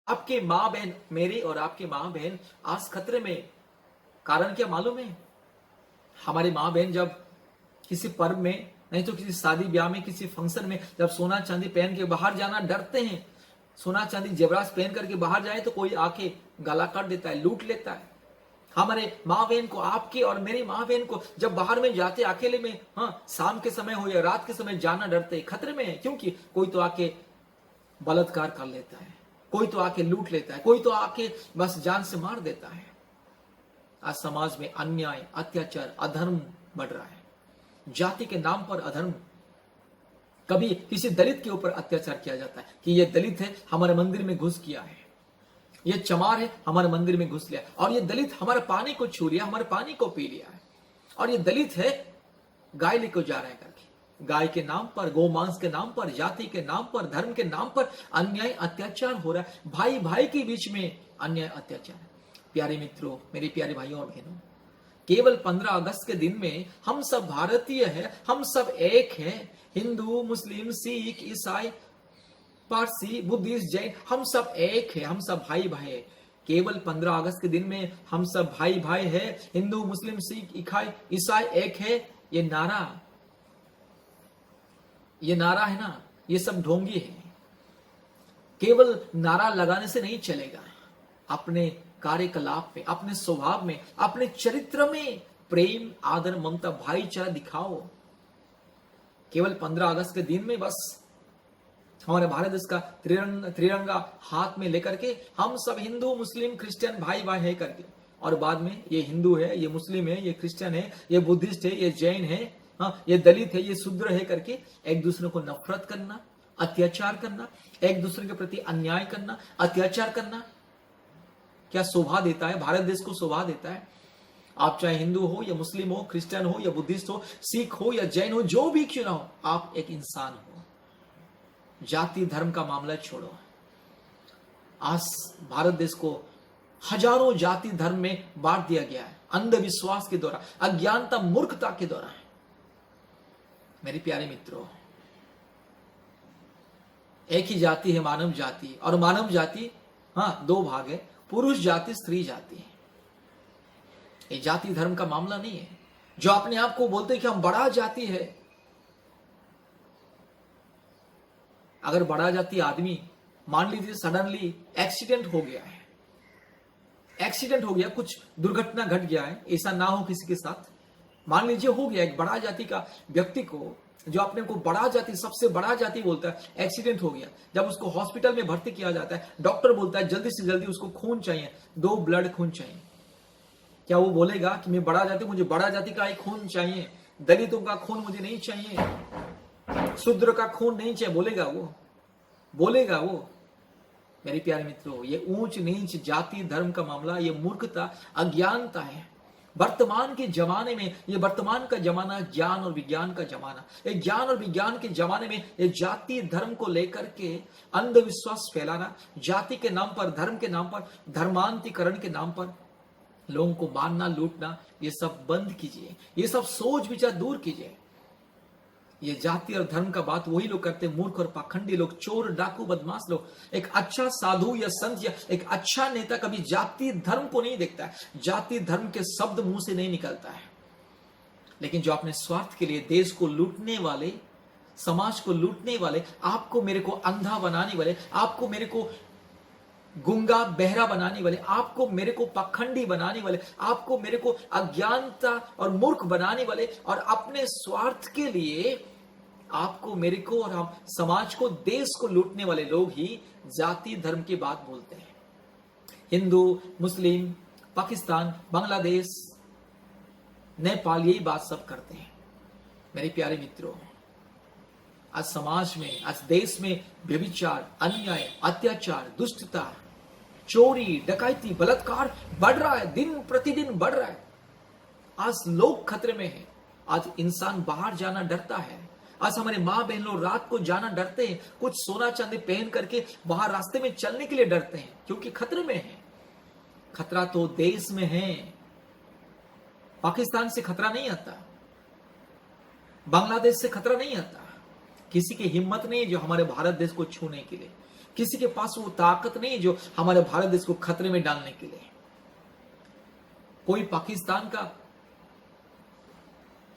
आपके माँ बहन, मेरी और आपकी माँ बहन आज खतरे में। कारण क्या मालूम है? हमारी माँ बहन जब किसी पर्व में, नहीं तो किसी शादी ब्याह में, किसी फंक्शन में जब सोना चांदी पहन के बाहर जाना डरते हैं। सोना चांदी जेवरात पहन करके बाहर जाए तो कोई आके गला काट देता है, लूट लेता है। हमारे माँ बहन को, आपकी और मेरी माँ बहन को जब बाहर में जाते अकेले में, हाँ, शाम के समय हो या रात के समय जाना डरते, खतरे में है। क्योंकि कोई तो आके बलात्कार कर लेता है, कोई तो आके लूट लेता है, कोई तो आके बस जान से मार देता है। आज समाज में अन्याय, अत्याचार, अधर्म बढ़ रहा है। जाति के नाम पर अधर्म। कभी किसी दलित के ऊपर अत्याचार किया जाता है कि ये दलित है, हमारे मंदिर में घुस किया है, ये चमार है, हमारे मंदिर में घुस लिया, और ये दलित हमारे पानी को छू लिया, हमारे पानी को पी लिया है, और ये दलित है, गाय लेकर जा रहे हैं करके। गाय के नाम पर, गोमांस के नाम पर, जाति के नाम पर, धर्म के नाम पर अन्याय अत्याचार हो रहा है। भाई भाई के बीच में अन्याय अत्याचार। प्यारे मित्रों, मेरे प्यारे भाइयों और बहनों, केवल 15 अगस्त के दिन में हम सब भारतीय हैं, हम सब एक हैं। हिंदू, मुस्लिम, सिख, ईसाई, पारसी, बुद्धिस्ट, जैन, हम सब एक है, हम सब भाई भाई है। केवल 15 अगस्त के दिन में हम सब भाई भाई है, हिंदू, मुस्लिम, सिख, ईसाई एक है। ये नारा है ना, ये सब ढोंगी है। केवल नारा लगाने से नहीं चलेगा। अपने कार्यकलाप में, अपने स्वभाव में, अपने चरित्र में प्रेम, आदर, ममता, भाईचारा दिखाओ। केवल 15 अगस्त के दिन में बस हमारे भारत देश का त्रिरंगा हाथ में लेकर के हम सब हिंदू, मुस्लिम, क्रिश्चियन भाई भाई है करके, और बाद में ये हिंदू है, ये मुस्लिम है, ये क्रिश्चियन है, ये बुद्धिस्ट है, ये जैन है, हाँ, ये दलित है, ये शूद्र है करके एक दूसरे को नफरत करना, अत्याचार करना, एक दूसरे के प्रति अन्याय करना, अत्याचार करना क्या शोभा देता है? भारत देश को शोभा देता है? आप चाहे हिंदू हो या मुस्लिम हो, क्रिश्चियन हो या बुद्धिस्ट हो, सिख हो या जैन हो, जो भी क्यों ना हो, आप एक इंसान हो। जाति धर्म का मामला छोड़ो। आज भारत देश को हजारों जाति धर्म में बांट दिया गया है, अंधविश्वास के द्वारा, अज्ञानता, मूर्खता के द्वारा। मेरे प्यारे मित्रों, एक ही जाति है मानव जाति, और मानव जाति, हाँ, दो भाग है, पुरुष जाति, स्त्री जाति। ये जाति धर्म का मामला नहीं है। जो अपने आप को बोलते हैं कि हम बड़ा जाति है, अगर बड़ा जाति आदमी, मान लीजिए सडनली एक्सीडेंट हो गया है, एक्सीडेंट हो गया, कुछ दुर्घटना घट गया है, ऐसा ना हो किसी के साथ, मान लीजिए हो गया, एक बड़ा जाति का व्यक्ति को, जो अपने को बड़ा जाति, सबसे बड़ा जाति बोलता है, एक्सीडेंट हो गया, जब उसको हॉस्पिटल में भर्ती किया जाता है, डॉक्टर बोलता है जल्दी से जल्दी उसको खून चाहिए, 2 ब्लड खून चाहिए। क्या वो बोलेगा कि मैं बड़ा जाति, मुझे बड़ा जाति का ही खून चाहिए, दलितों का खून मुझे नहीं चाहिए, शूद्र का खून नहीं चाहिए? बोलेगा वो? बोलेगा वो? मेरे प्यारे मित्रों, ये ऊंच नीच, जाति धर्म का मामला, ये मूर्खता, अज्ञानता है। वर्तमान के जमाने में, ये वर्तमान का जमाना ज्ञान और विज्ञान का जमाना, ये ज्ञान और विज्ञान के जमाने में ये जाति धर्म को लेकर के अंधविश्वास फैलाना, जाति के नाम पर, धर्म के नाम पर, धर्मांतरीकरण के नाम पर लोगों को मारना, लूटना, ये सब बंद कीजिए। ये सब सोच विचार दूर कीजिए। ये जाति और धर्म का बात वही लोग करते हैं, मूर्ख और पाखंडी लोग, चोर, डाकू, बदमाश लोग। एक अच्छा साधु या संत या एक अच्छा नेता कभी जाति धर्म को नहीं देखता है, जाति धर्म के शब्द मुंह से नहीं निकलता है। लेकिन जो अपने स्वार्थ के लिए देश को लूटने वाले, समाज को लूटने वाले, आपको मेरे को अंधा बनाने वाले, आपको मेरे को गुंगा बहरा बनाने वाले, आपको मेरे को पाखंडी बनाने वाले, आपको मेरे को अज्ञानता और मूर्ख बनाने वाले, और अपने स्वार्थ के लिए आपको मेरे को और हम समाज को, देश को लूटने वाले लोग ही जाति धर्म की बात बोलते हैं। हिंदू, मुस्लिम, पाकिस्तान, बांग्लादेश, नेपाल यही बात सब करते हैं। मेरे प्यारे मित्रों, आज समाज में, आज देश में व्यभिचार, अन्याय, अत्याचार, दुष्टता, चोरी, डकैती, बलात्कार बढ़ रहा है, दिन प्रतिदिन बढ़ रहा है। आज लोग खतरे में हैं। आज इंसान बाहर जाना डरता है। आज हमारे माँ बहन लोग रात को जाना डरते हैं, कुछ सोना चांदी पहन करके बाहर रास्ते में चलने के लिए डरते हैं, क्योंकि खतरे में है। खतरा तो देश में है। पाकिस्तान से खतरा नहीं आता, बांग्लादेश से खतरा नहीं आता। किसी की हिम्मत नहीं है जो हमारे भारत देश को छूने के लिए। किसी के पास वो ताकत नहीं जो हमारे भारत देश को खतरे में डालने के लिए। कोई पाकिस्तान का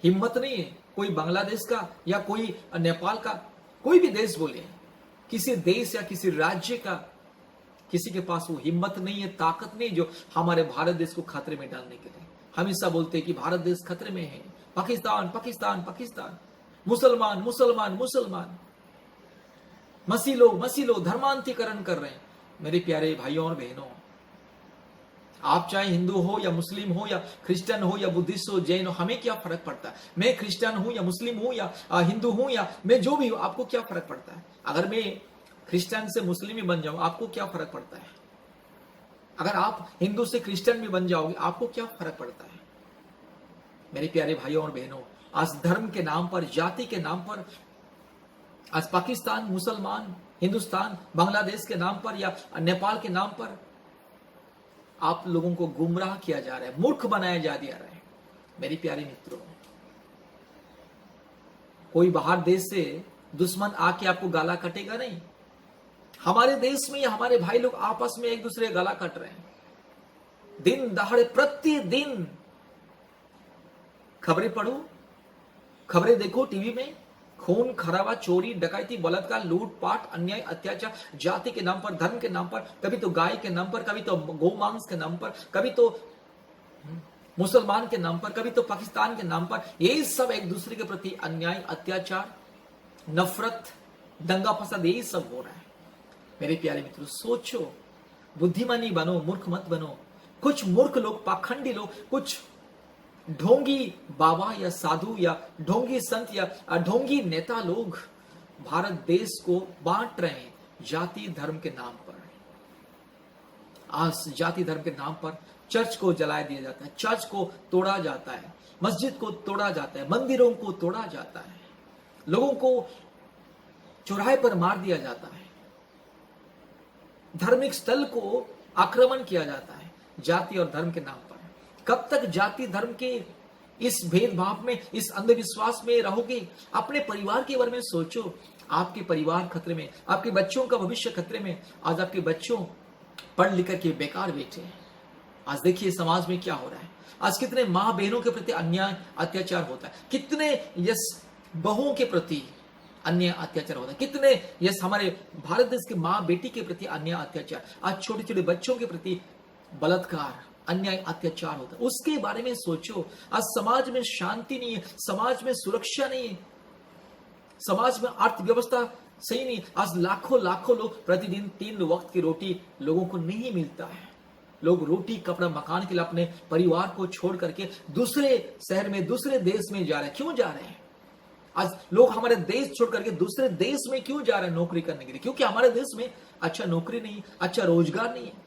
हिम्मत नहीं है, कोई बांग्लादेश का या कोई नेपाल का, कोई भी देश बोले, किसी देश या किसी राज्य का किसी के पास वो हिम्मत नहीं है, ताकत नहीं जो हमारे भारत देश को खतरे में डालने के लिए। हमेशा बोलते हैं कि भारत देश खतरे में है, पाकिस्तान पाकिस्तान पाकिस्तान, मुसलमान मुसलमान मुसलमान, मसीलो धर्मांतरीकरण कर रहे हैं। मेरे प्यारे भाइयों और बहनों, आप चाहे हिंदू हो या मुस्लिम हो या क्रिश्चियन हो या बुद्धिस्ट हो, जैन हो, हमें क्या फर्क पड़ता है? मैं क्रिश्चियन हूं या मुस्लिम हूं या हिंदू हूं या मैं जो भी हूं, आपको क्या फर्क पड़ता है? अगर मैं क्रिश्चियन से मुस्लिम ही बन जाऊं, आपको क्या फर्क पड़ता है? अगर आप हिंदू से क्रिश्चियन भी बन जाओगे, आपको क्या फर्क पड़ता है? मेरे प्यारे भाइयों और बहनों, आज धर्म के नाम पर, जाति के नाम पर, आज पाकिस्तान, मुसलमान, हिंदुस्तान, बांग्लादेश के नाम पर या नेपाल के नाम पर आप लोगों को गुमराह किया जा रहा है, मूर्ख बनाया जा दिया रहा है। मेरे प्यारे मित्रों, कोई बाहर देश से दुश्मन आके आपको गाला कटेगा नहीं। हमारे देश में या हमारे भाई लोग आपस में एक दूसरे गला कट रहे हैं, दिन दहाड़े, प्रतिदिन खबरें पढ़ो, खबरें देखो टीवी में, खून खराबा, चोरी डकैती, बलात्कार, लूटपाट, अन्याय, अत्याचार, जाति के नाम पर, धर्म के नाम पर, कभी तो गाय के नाम पर, कभी तो गोमांस के नाम पर, कभी तो मुसलमान के नाम पर, कभी तो पाकिस्तान के नाम पर। यही सब एक दूसरे के प्रति अन्याय, अत्याचार, नफरत, दंगा फसाद, यही सब हो रहा है। मेरे प्यारे मित्रों, सोचो, बुद्धिमानी बनो, मूर्ख मत बनो। कुछ मूर्ख लोग, पाखंडी लोग, कुछ ढोंगी बाबा या साधु या ढोंगी संत या ढोंगी नेता लोग भारत देश को बांट रहे हैं जाति धर्म के नाम पर। आज जाति धर्म के नाम पर चर्च को जला दिया जाता है, चर्च को तोड़ा जाता है, मस्जिद को तोड़ा जाता है, मंदिरों को तोड़ा जाता है, लोगों को चौराहे पर मार दिया जाता है, धार्मिक स्थल को आक्रमण किया जाता है जाति और धर्म के नाम पर। कब तक जाति धर्म के इस भेदभाव में, इस अंधविश्वास में रहोगे? अपने परिवार के बारे में सोचो। आपके परिवार खतरे में, आपके बच्चों का भविष्य खतरे में। आज आपके बच्चों पढ़ लिख के बेकार बैठे हैं। आज देखिए समाज में क्या हो रहा है। आज कितने माँ बहनों के प्रति अन्याय अत्याचार होता है, कितने यस बहुओं के प्रति अन्याय अत्याचार होता है, कितने यस हमारे भारत देश के माँ बेटी के प्रति अन्याय अत्याचार। आज छोटे छोटे बच्चों के प्रति बलात्कार, अन्याय अत्याचार होता है। उसके बारे में सोचो। आज समाज में शांति नहीं है, समाज में सुरक्षा नहीं है, समाज में अर्थव्यवस्था सही नहीं। आज लाखों लाखों लोग प्रतिदिन 3 वक्त की रोटी लोगों को नहीं मिलता है। लोग रोटी कपड़ा मकान के लिए अपने परिवार को छोड़ करके दूसरे शहर में, दूसरे देश में जा रहे हैं। क्यों जा रहे हैं? आज लोग हमारे देश छोड़ करके दूसरे देश में क्यों जा रहे हैं नौकरी करने के लिए? क्योंकि हमारे देश में अच्छा नौकरी नहीं, अच्छा रोजगार नहीं है।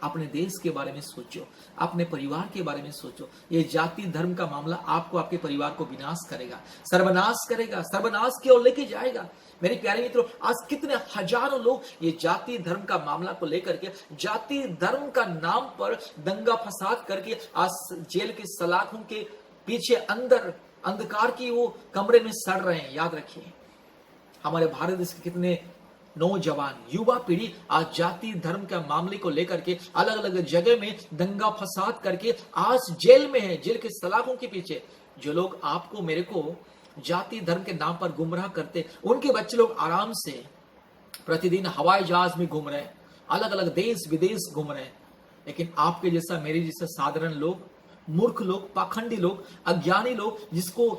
अपने देश के बारे में सोचो, अपने परिवार के बारे में सोचो। ये जाति धर्म का मामला आपको, आपके परिवार को विनाश करेगा, सर्वनाश करेगा, सर्वनाश की ओर लेके जाएगा। मेरे प्यारे मित्रों, आज कितने हजारों लोग ये जाति धर्म का मामला को लेकर के, जाति धर्म का नाम पर दंगा फसाद करके आज जेल के सलाखों के पीछे अंदर अंधकार की वो कमरे में सड़ रहे हैं। याद रखिए, हमारे भारत देश के कितने नौजवान युवा पीढ़ी आज जाति धर्म के मामले को लेकर के अलग अलग जगह में दंगा फसाद करके आज जेल में है, जेल के सलाखों के पीछे। जो लोग आपको मेरे को जाति धर्म के नाम पर गुमराह करते, उनके बच्चे लोग आराम से प्रतिदिन हवाई जहाज में घूम रहे हैं, अलग अलग देश विदेश घूम रहे हैं। लेकिन आपके जैसा, मेरे जैसा साधारण लोग, मूर्ख लोग, पाखंडी लोग, अज्ञानी लोग, जिसको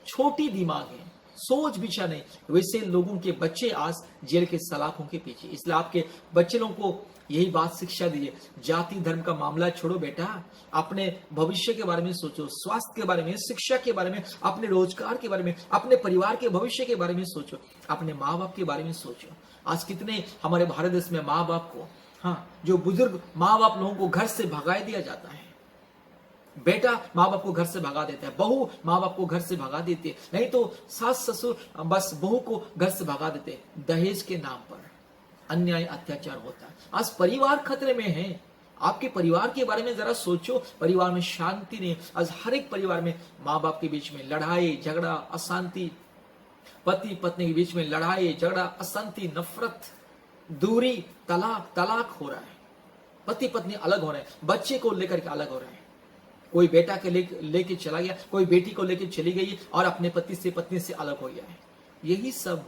छोटी दिमाग है, सोच विचार नहीं, वैसे लोगों के बच्चे आज जेल के सलाखों के पीछे। इसलिए आपके बच्चे लोगों को यही बात शिक्षा दीजिए, जाति धर्म का मामला छोड़ो बेटा, अपने भविष्य के बारे में सोचो, स्वास्थ्य के बारे में, शिक्षा के बारे में, अपने रोजगार के बारे में, अपने परिवार के भविष्य के बारे में सोचो, अपने माँ बाप के बारे में सोचो। आज कितने हमारे भारत देश में माँ बाप को, हाँ, जो बुजुर्ग माँ बाप लोगों को घर से भगा दिया जाता है। बेटा माँ बाप को घर से भगा देता है, बहू माँ बाप को घर से भगा देती है, नहीं तो सास ससुर बस बहू को घर से भगा देते हैं। दहेज के नाम पर अन्याय अत्याचार होता है। आज परिवार खतरे में है। आपके परिवार के बारे में जरा सोचो। परिवार में शांति नहीं। आज हर एक परिवार में माँ बाप के बीच में लड़ाई झगड़ा, अशांति, पति पत्नी के बीच में लड़ाई झगड़ा, अशांति, नफरत, दूरी, तलाक तलाक हो रहा है, पति पत्नी अलग हो रहे हैं, बच्चे को लेकर के अलग हो रहे हैं, कोई बेटा के लेके चला गया, कोई बेटी को लेके चली गई और अपने पति से पत्नी से अलग हो गया है। यही सब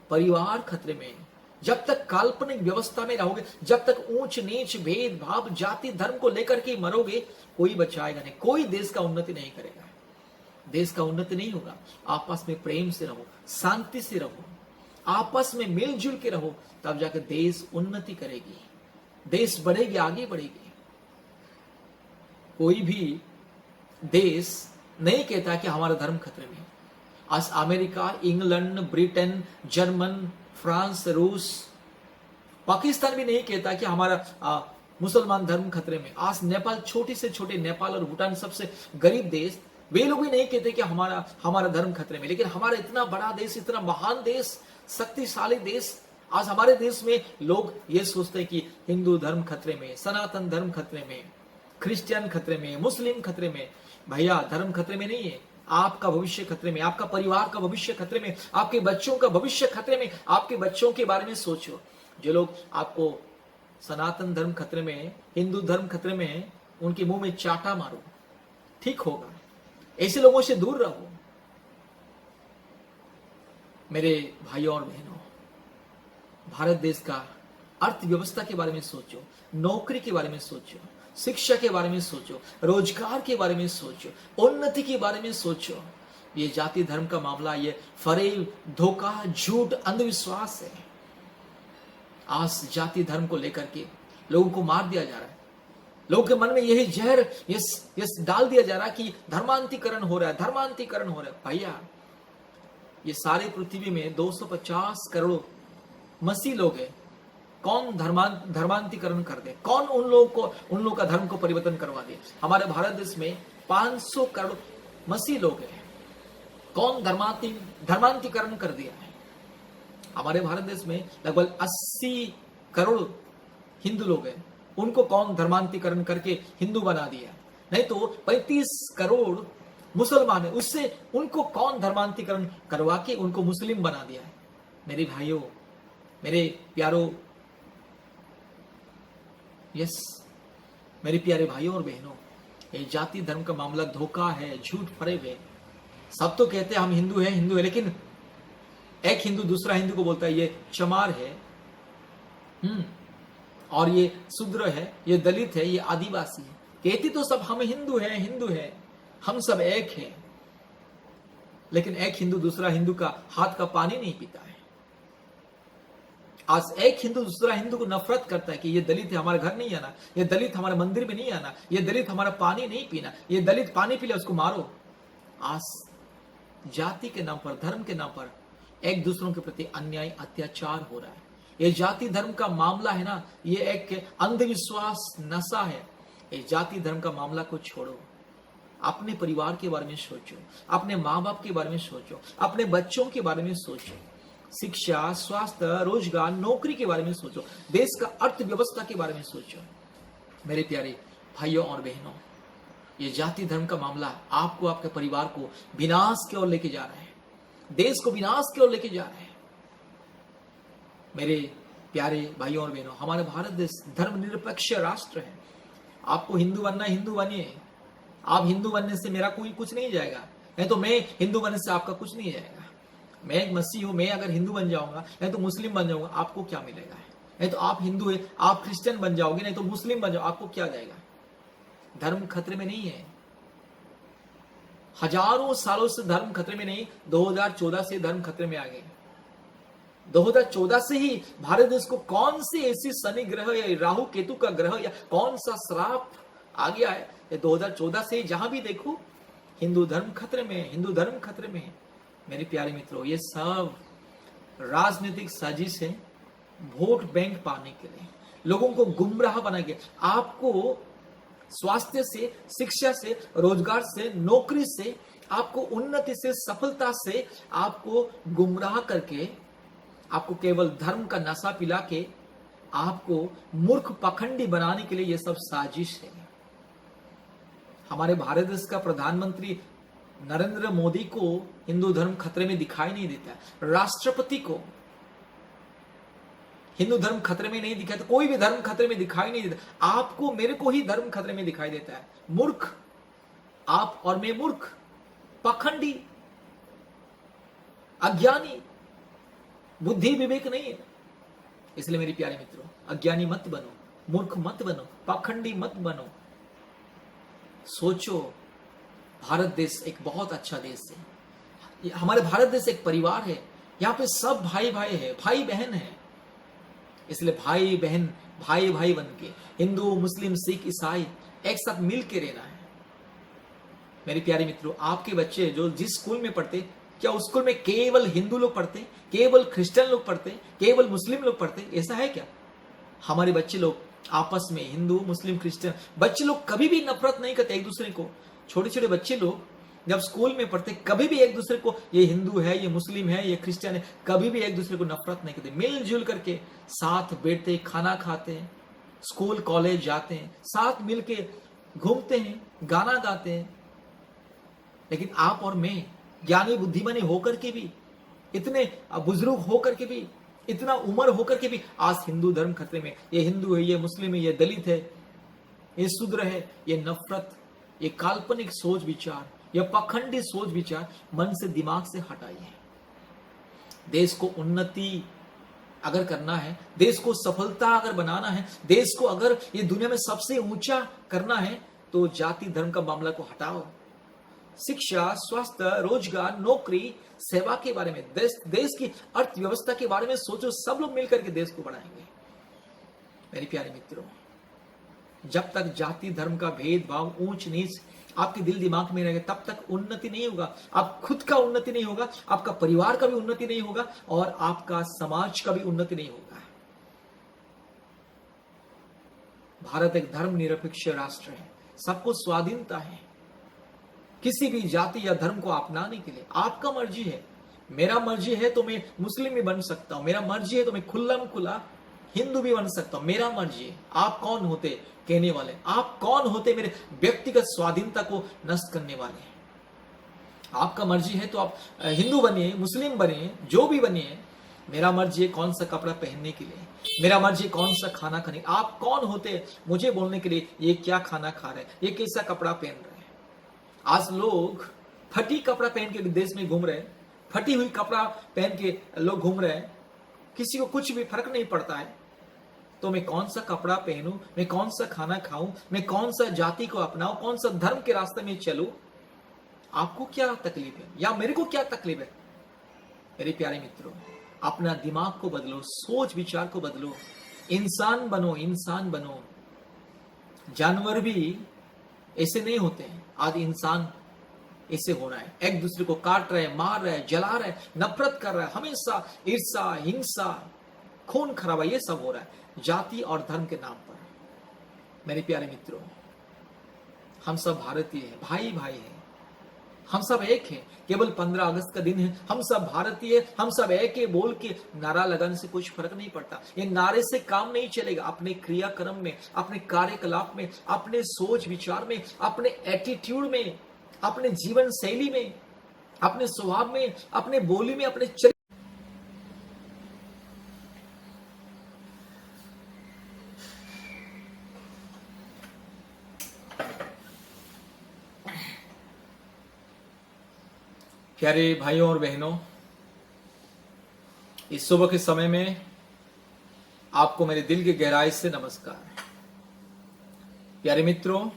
परिवार खतरे में है। जब तक काल्पनिक व्यवस्था में रहोगे, जब तक ऊंच नीच भेदभाव जाति धर्म को लेकर के मरोगे, कोई बचाएगा नहीं, कोई देश का उन्नति नहीं करेगा, देश का उन्नति नहीं होगा। आपस में प्रेम से रहो, शांति से रहो, आपस में मिलजुल के रहो, तब जाकर देश उन्नति करेगी, देश बढ़ेगी, आगे बढ़ेगी। कोई भी देश नहीं कहता कि हमारा धर्म खतरे में है। आज America, England, Britain, German, France, रूस, पाकिस्तान भी नहीं कहता कि हमारा मुसलमान धर्म खतरे में। आज नेपाल, छोटे से छोटे नेपाल और भूटान, सबसे गरीब देश, वे लोग भी नहीं कहते कि हमारा धर्म खतरे में। लेकिन हमारा इतना बड़ा देश, इतना महान देश, शक्तिशाली देश, आज हमारे देश में लोग ये सोचते हैं कि हिंदू धर्म खतरे में, सनातन धर्म खतरे में, क्रिश्चियन खतरे में, मुस्लिम खतरे में। भैया, धर्म खतरे में नहीं है, आपका भविष्य खतरे में, आपका परिवार का भविष्य खतरे में, आपके बच्चों का भविष्य खतरे में। आपके बच्चों के बारे में सोचो। जो लोग आपको सनातन धर्म खतरे में है, हिंदू धर्म खतरे में है, उनके मुंह में चाटा मारो, ठीक होगा। ऐसे लोगों से दूर रहो। मेरे भाइयों और बहनों, भारत देश का अर्थव्यवस्था के बारे में सोचो, नौकरी के बारे में सोचो, शिक्षा के बारे में सोचो, रोजगार के बारे में सोचो, उन्नति के बारे में सोचो। ये जाति धर्म का मामला, ये फरेब, धोखा, झूठ, अंधविश्वास है। आज जाति धर्म को लेकर के लोगों को मार दिया जा रहा है। लोगों के मन में यही जहर ये डाल दिया जा रहा है कि धर्मांतरीकरण हो रहा है, धर्मांतरीकरण हो रहा है। भैया, ये सारे पृथ्वी में 250 करोड़ मसीह लोग हैं। कौन धर्मांतरीकरण कर दे? कौन उन लोगों का धर्म को परिवर्तन करवा दे? हमारे भारत देश में 500 करोड़ मसीह लोग हैं। कौन धर्मांतरीकरण कर दिया है? हमारे भारत देश में लगभग 80 करोड़ हिंदू लोग हैं। उनको कौन धर्मांतरीकरण करके हिंदू बना दिया? नहीं तो 35 करोड़ मुसलमान है, उससे उनको कौन धर्मांतरीकरण करवा के उनको मुस्लिम बना दिया है? मेरे भाइयों, मेरे प्यारों, मेरे प्यारे भाइयों और बहनों, ये जाति धर्म का मामला धोखा है, झूठ फरेब है। सब तो कहते हैं हम हिंदू है, लेकिन एक हिंदू दूसरा हिंदू को बोलता है ये चमार है, और ये शूद्र है, ये दलित है, ये आदिवासी है। कहती तो सब हम हिंदू है, हम सब एक है, लेकिन एक हिंदू दूसरा हिंदू का हाथ का पानी नहीं पीता है। आज एक हिंदू दूसरा हिंदू को नफरत करता है कि ये दलित है, हमारे घर नहीं आना, ये दलित हमारे मंदिर में नहीं आना, ये दलित हमारा पानी नहीं पीना, ये दलित पानी पी ले उसको मारो। आज जाति के नाम पर, धर्म के नाम पर एक दूसरों के प्रति अन्याय, अत्याचार हो रहा है। ये जाति धर्म का मामला है ना, ये एक अंधविश्वास, नशा है। ये जाति धर्म का मामला को छोड़ो, अपने परिवार के बारे में सोचो, अपने माँ बाप के बारे में सोचो, अपने बच्चों के बारे में सोचो, शिक्षा, स्वास्थ्य, रोजगार, नौकरी के बारे में सोचो, देश का अर्थव्यवस्था के बारे में सोचो। मेरे प्यारे भाइयों और बहनों, ये जाति धर्म का मामला आपको, आपके परिवार को विनाश की ओर लेके जा रहा है, देश को विनाश की ओर लेके जा रहा है। मेरे प्यारे भाइयों और बहनों, हमारे भारत देश धर्मनिरपेक्ष राष्ट्र है। आपको हिंदू बनना है, हिंदू बनिए। आप हिंदू बनने से मेरा कोई कुछ नहीं जाएगा, नहीं तो मैं हिंदू बनने से आपका कुछ नहीं जाएगा। मैं एक मसीह हूं, मैं अगर हिंदू बन जाऊंगा, नहीं तो मुस्लिम बन जाऊंगा, आपको क्या मिलेगा? नहीं तो आप हिंदू है, आप क्रिश्चियन बन जाओगे, नहीं तो मुस्लिम बन जाओ, आपको क्या जाएगा? धर्म खतरे में नहीं है। हजारों सालों से धर्म खतरे में नहीं, 2014 से धर्म खतरे में आ गए। 2014 से ही भारत देश को कौन सी ऐसी शनि ग्रह या राहु केतु का ग्रह या कौन सा श्राप आ गया है? 2014 से जहां भी देखो हिंदू धर्म खतरे में है, हिंदू धर्म खतरे में है। मेरे प्यारे मित्रों, ये सब राजनीतिक साजिश है, वोट बैंक पाने के लिए, लोगों को गुमराह बना के, आपको स्वास्थ्य से, शिक्षा से, रोजगार से, नौकरी से, आपको उन्नति से, सफलता से आपको गुमराह करके, आपको केवल धर्म का नशा पिला के, आपको मूर्ख पाखंडी बनाने के लिए यह सब साजिश है। हमारे भारत देश का प्रधानमंत्री नरेंद्र मोदी को हिंदू धर्म खतरे में दिखाई नहीं देता, राष्ट्रपति को हिंदू धर्म खतरे में नहीं दिखाई, तो कोई भी धर्म खतरे में दिखाई नहीं देता। आपको मेरे को ही धर्म खतरे में दिखाई देता है। मूर्ख आप और मैं, मूर्ख, पाखंडी, अज्ञानी, बुद्धि विवेक नहीं है। इसलिए मेरे प्यारे मित्रों, अज्ञानी मत बनो, मूर्ख मत बनो, पाखंडी मत बनो। सोचो, भारत देश एक बहुत अच्छा देश है। हमारे भारत देश एक परिवार है। यहाँ पे सब भाई भाई है, भाई बहन है। इसलिए भाई बहन, भाई भाई बन के, हिंदू मुस्लिम सिख ईसाई एक साथ मिल के रहना है। मेरे प्यारे मित्रों, आपके बच्चे जो जिस स्कूल में पढ़ते, क्या उस स्कूल में केवल हिंदू लोग पढ़ते, केवल क्रिश्चियन लोग पढ़ते, केवल मुस्लिम लोग पढ़ते? ऐसा है क्या? हमारे बच्चे लोग आपस में, हिंदू मुस्लिम क्रिश्चियन, बच्चे लोग कभी भी नफरत नहीं करते एक दूसरे को। छोटे छोटे बच्चे लोग जब स्कूल में पढ़ते, कभी भी एक दूसरे को, ये हिंदू है, ये मुस्लिम है, ये क्रिश्चियन है, कभी भी एक दूसरे को नफरत नहीं करते। मिलजुल करके साथ बैठते, खाना खाते हैं, स्कूल कॉलेज जाते हैं, साथ मिलके घूमते हैं, गाना गाते हैं। लेकिन आप और मैं ज्ञानी बुद्धिमानी होकर के भी, इतने बुजुर्ग होकर के भी, इतना उम्र होकर के भी आज हिंदू धर्म खतरे में। ये हिंदू है, ये मुस्लिम है, ये दलित है, ये शूद्र है, ये नफरत, ये काल्पनिक सोच विचार, यह पाखंडी सोच विचार मन से, दिमाग से हटाइए। देश को उन्नति अगर करना है, देश को सफलता अगर बनाना है, देश को अगर ये दुनिया में सबसे ऊंचा करना है, तो जाति धर्म का मामला को हटाओ। शिक्षा, स्वास्थ्य, रोजगार, नौकरी, सेवा के बारे में, देश की अर्थव्यवस्था के बारे में सोचो। सब लोग मिलकर के देश को बढ़ाएंगे। मेरे प्यारे मित्रों, जब तक जाति धर्म का भेदभाव, ऊंच नीच आपके दिल दिमाग में रहेगा, तब तक उन्नति नहीं होगा। आप खुद का उन्नति नहीं होगा, आपका परिवार का भी उन्नति नहीं होगा, और आपका समाज का भी उन्नति नहीं होगा। भारत एक धर्मनिरपेक्ष राष्ट्र है, सबको स्वाधीनता है किसी भी जाति या धर्म को अपनाने के लिए। आपका मर्जी है, मेरा मर्जी है तो मैं मुस्लिम भी बन सकता हूं, मेरा मर्जी है तो मैं खुल्लम खुला हिंदू भी बन सकता हूं, मेरा मर्जी है। आप कौन होते कहने वाले? आप कौन होते मेरे व्यक्तिगत स्वाधीनता को नष्ट करने वाले? आपका मर्जी है तो आप हिंदू बनिए, मुस्लिम बनिए, जो भी बनिए। मेरा मर्जी है कौन सा कपड़ा पहनने के लिए, मेरा मर्जी कौन सा खाना खाने। आप कौन होते मुझे बोलने के लिए ये क्या खाना खा रहे, ये कैसा कपड़ा पहन रहे? आज लोग फटी कपड़ा पहन के देश में घूम रहे हैं, फटी हुई कपड़ा पहन के लोग घूम रहे हैं, किसी को कुछ भी फर्क नहीं पड़ता है। तो मैं कौन सा कपड़ा पहनूं, मैं कौन सा खाना खाऊं, मैं कौन सा जाति को अपनाऊं, कौन सा धर्म के रास्ते में चलूं? आपको क्या तकलीफ है या मेरे को क्या तकलीफ है? मेरे प्यारे मित्रों, अपना दिमाग को बदलो, सोच विचार को बदलो, इंसान बनो, इंसान बनो। जानवर भी ऐसे नहीं होते हैं, आज इंसान ऐसे हो रहा है, एक दूसरे को काट रहे हैं, मार रहे हैं, जला रहे हैं, नफरत कर रहा है, हमेशा ईर्षा, हिंसा, खून खराबा, ये सब हो रहा है जाति और धर्म के नाम पर। मेरे प्यारे मित्रों, हम सब भारतीय हैं, भाई भाई हैं, हम सब एक हैं। केवल 15 अगस्त का दिन है, हम सब भारतीय, हम सब एक है बोल के नारा लगाने से कुछ फर्क नहीं पड़ता। ये नारे से काम नहीं चलेगा। अपने क्रियाक्रम में, अपने कार्यकलाप में, अपने सोच विचार में, अपने एटीट्यूड में, अपने जीवन शैली में, अपने स्वभाव में, अपने बोली में, अपने प्यारे भाइयों और बहनों, इस सुबह के समय में आपको मेरे दिल की गहराई से नमस्कार। प्यारे मित्रों,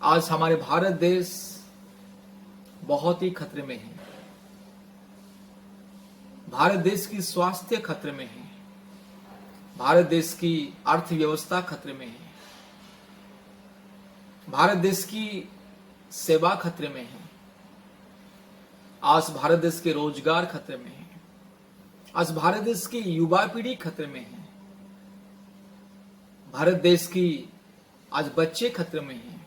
आज हमारे भारत देश बहुत ही खतरे में है। भारत देश की स्वास्थ्य खतरे में है, भारत देश की अर्थव्यवस्था खतरे में है, भारत देश की सेवा खतरे में है। आज भारत देश के रोजगार खतरे में है, आज भारत देश की युवा पीढ़ी खतरे में है, भारत देश की आज बच्चे खतरे में हैं।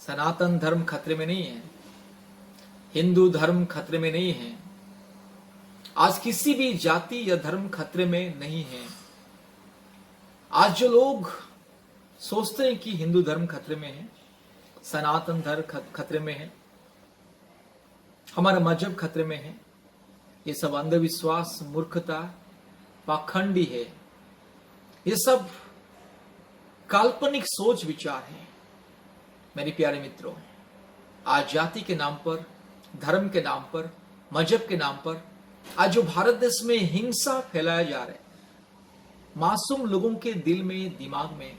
सनातन धर्म खतरे में नहीं है, हिंदू धर्म खतरे में नहीं है, आज किसी भी जाति या धर्म खतरे में नहीं है। आज जो लोग सोचते हैं कि हिंदू धर्म खतरे में है, सनातन धर्म खतरे में है, हमारा मजहब खतरे में है, ये सब अंधविश्वास, मूर्खता, पाखंडी है। ये सब काल्पनिक सोच विचार है। मेरे प्यारे मित्रों, आज जाति के नाम पर, धर्म के नाम पर, मजहब के नाम पर आज जो भारत देश में हिंसा फैलाया जा रहा है, मासूम लोगों के दिल में, दिमाग में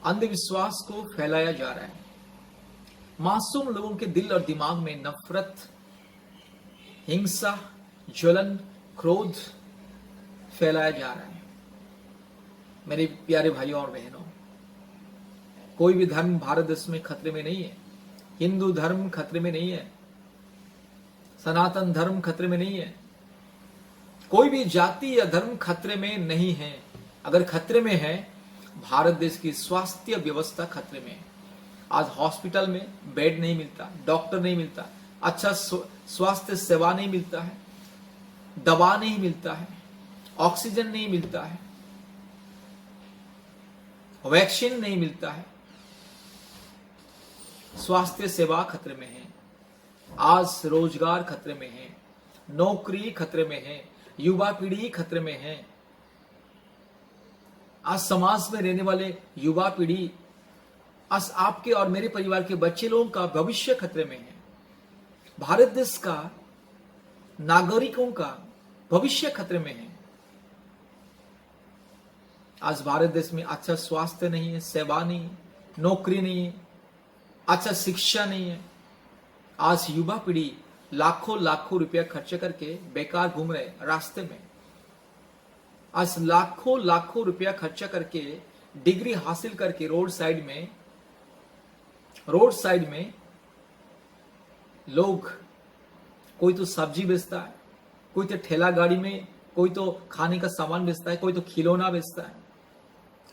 अंधविश्वास को फैलाया जा रहा है, मासूम लोगों के दिल और दिमाग में नफरत, हिंसा, ज्वलन, क्रोध फैलाया जा रहा है। मेरे प्यारे भाइयों और बहनों, कोई भी धर्म भारत देश में खतरे में नहीं है। हिंदू धर्म खतरे में नहीं है, सनातन धर्म खतरे में नहीं है, कोई भी जाति या धर्म खतरे में नहीं है। अगर खतरे में है, भारत देश की स्वास्थ्य व्यवस्था खतरे में है। आज हॉस्पिटल में बेड नहीं मिलता, डॉक्टर नहीं मिलता, अच्छा स्वास्थ्य सेवा नहीं मिलता है, दवा नहीं मिलता है, ऑक्सीजन नहीं मिलता है, वैक्सीन नहीं मिलता है। स्वास्थ्य सेवा खतरे में है। आज रोजगार खतरे में है, नौकरी खतरे में है, युवा पीढ़ी खतरे में है। आज समाज में रहने वाले युवा पीढ़ी, आज आपके और मेरे परिवार के बच्चे लोगों का भविष्य खतरे में है। भारत देश का नागरिकों का भविष्य खतरे में है। आज भारत देश में अच्छा स्वास्थ्य नहीं है, सेवा नहीं है, नौकरी नहीं है, अच्छा शिक्षा नहीं है। आज युवा पीढ़ी लाखों लाखों रुपया खर्च करके बेकार घूम रहे रास्ते में। आज लाखों लाखों रुपया खर्चा करके डिग्री हासिल करके रोड साइड में लोग, कोई तो सब्जी बेचता है, कोई तो ठेला गाड़ी में, कोई तो खाने का सामान बेचता है, कोई तो खिलौना बेचता है।